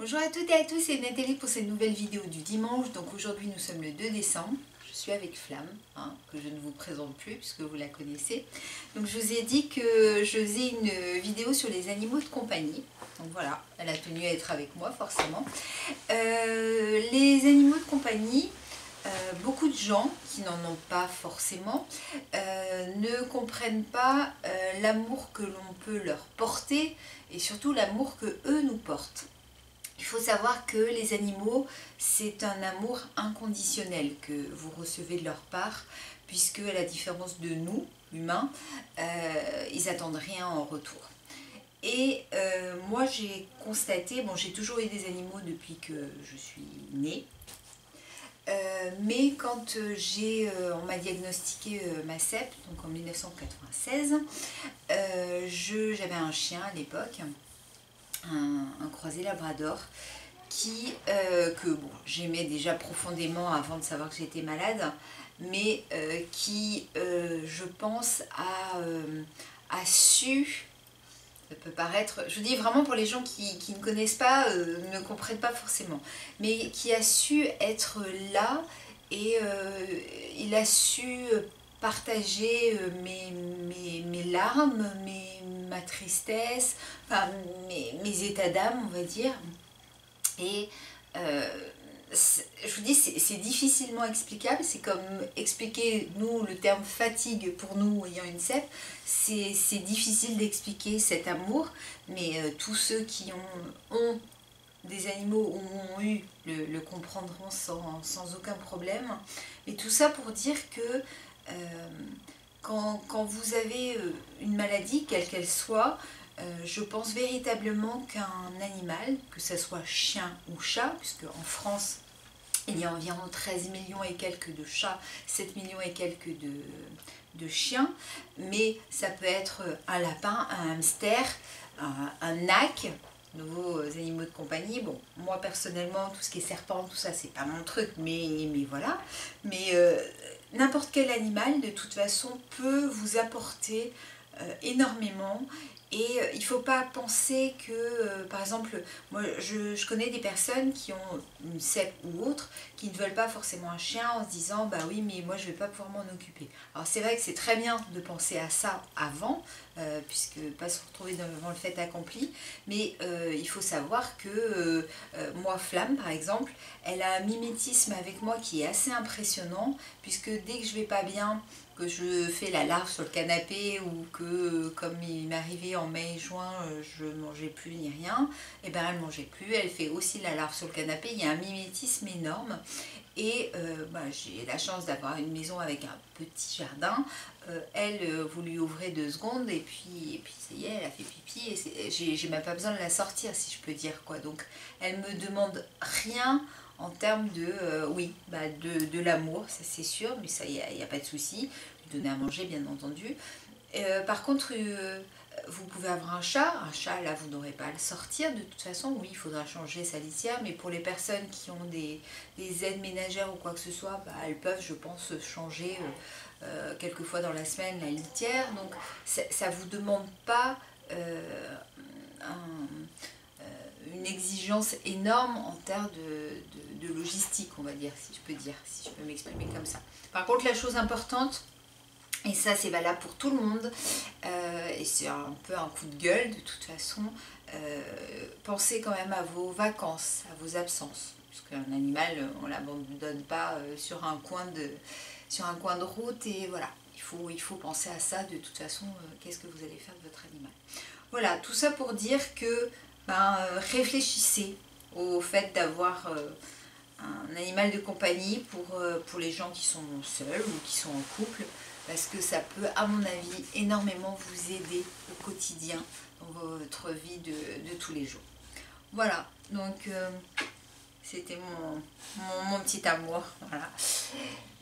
Bonjour à toutes et à tous, c'est Nathalie pour cette nouvelle vidéo du dimanche. Donc aujourd'hui nous sommes le 2 décembre. Je suis avec Flamme, que je ne vous présente plus puisque vous la connaissez. Donc je vous ai dit que je faisais une vidéo sur les animaux de compagnie. Donc voilà, elle a tenu à être avec moi forcément. Les animaux de compagnie, beaucoup de gens qui n'en ont pas forcément ne comprennent pas l'amour que l'on peut leur porter et surtout l'amour que eux nous portent. Il faut savoir que les animaux, c'est un amour inconditionnel que vous recevez de leur part, puisque à la différence de nous, humains, ils n'attendent rien en retour. Et moi j'ai constaté, bon j'ai toujours eu des animaux depuis que je suis née, mais quand on m'a diagnostiqué ma CEP, donc en 1996, j'avais un chien à l'époque, un croisé labrador que bon, j'aimais déjà profondément avant de savoir que j'étais malade, mais qui je pense a su, ça peut paraître, je dis vraiment pour les gens qui ne connaissent pas, ne comprennent pas forcément, mais qui a su être là et il a su partager mes larmes, ma tristesse, enfin, mes états d'âme, on va dire. Et je vous dis, c'est difficilement explicable. C'est comme expliquer, nous, le terme fatigue pour nous ayant une CEP, c'est difficile d'expliquer cet amour, mais tous ceux qui ont des animaux ou ont eu le comprendront sans aucun problème. Mais tout ça pour dire que quand vous avez une maladie, quelle qu'elle soit, je pense véritablement qu'un animal, que ce soit chien ou chat, puisque en France il y a environ 13 millions et quelques de chats, 7 millions et quelques de chiens, mais ça peut être un lapin, un hamster, un nac, nouveaux animaux de compagnie. Bon, moi personnellement, tout ce qui est serpent, tout ça, c'est pas mon truc, mais voilà. Mais n'importe quel animal, de toute façon, peut vous apporter énormément. Et il ne faut pas penser que, par exemple, moi je connais des personnes qui ont une CEP ou autre, qui ne veulent pas forcément un chien en se disant bah oui mais moi je ne vais pas pouvoir m'en occuper. Alors c'est vrai que c'est très bien de penser à ça avant, puisque pas se retrouver devant le fait accompli, mais il faut savoir que moi Flamme par exemple, elle a un mimétisme avec moi qui est assez impressionnant, puisque dès que je vais pas bien, que je fais la larve sur le canapé ou que comme il m'est arrivé en mai et juin je mangeais plus ni rien, et ben elle mangeait plus, elle fait aussi la larve sur le canapé, il y a un mimétisme énorme. Et j'ai la chance d'avoir une maison avec un petit jardin. Elle, vous lui ouvrez 2 secondes et puis ça y est, elle a fait pipi et j'ai même pas besoin de la sortir si je peux dire quoi. Donc elle me demande rien en termes de, de l'amour, ça c'est sûr, mais ça il n'y a pas de souci. Lui donner à manger bien entendu. Par contre, vous pouvez avoir un chat là vous n'aurez pas à le sortir de toute façon, oui il faudra changer sa litière, mais pour les personnes qui ont des aides ménagères ou quoi que ce soit, elles peuvent je pense changer quelques fois dans la semaine la litière, donc ça ne vous demande pas une exigence énorme en termes de logistique, on va dire, si je peux m'exprimer comme ça. Par contre la chose importante, et ça c'est valable pour tout le monde, et c'est un peu un coup de gueule de toute façon, pensez quand même à vos vacances, à vos absences, parce qu'un animal on ne l'abandonne pas sur un coin de route, et voilà, il faut penser à ça de toute façon, qu'est-ce que vous allez faire de votre animal. Voilà, tout ça pour dire que réfléchissez au fait d'avoir un animal de compagnie pour les gens qui sont seuls ou qui sont en couple, parce que ça peut, à mon avis, énormément vous aider au quotidien dans votre vie de tous les jours. Voilà, donc c'était mon petit amour. Voilà.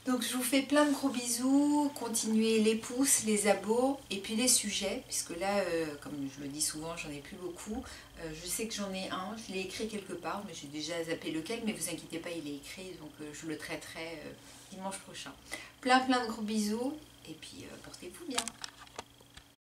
Donc je vous fais plein de gros bisous, continuez les pouces, les abos et puis les sujets, puisque là, comme je le dis souvent, j'en ai plus beaucoup. Je sais que j'en ai un, je l'ai écrit quelque part, mais j'ai déjà zappé lequel, mais vous inquiétez pas, il est écrit, donc je le traiterai dimanche prochain. Plein de gros bisous et puis portez-vous bien.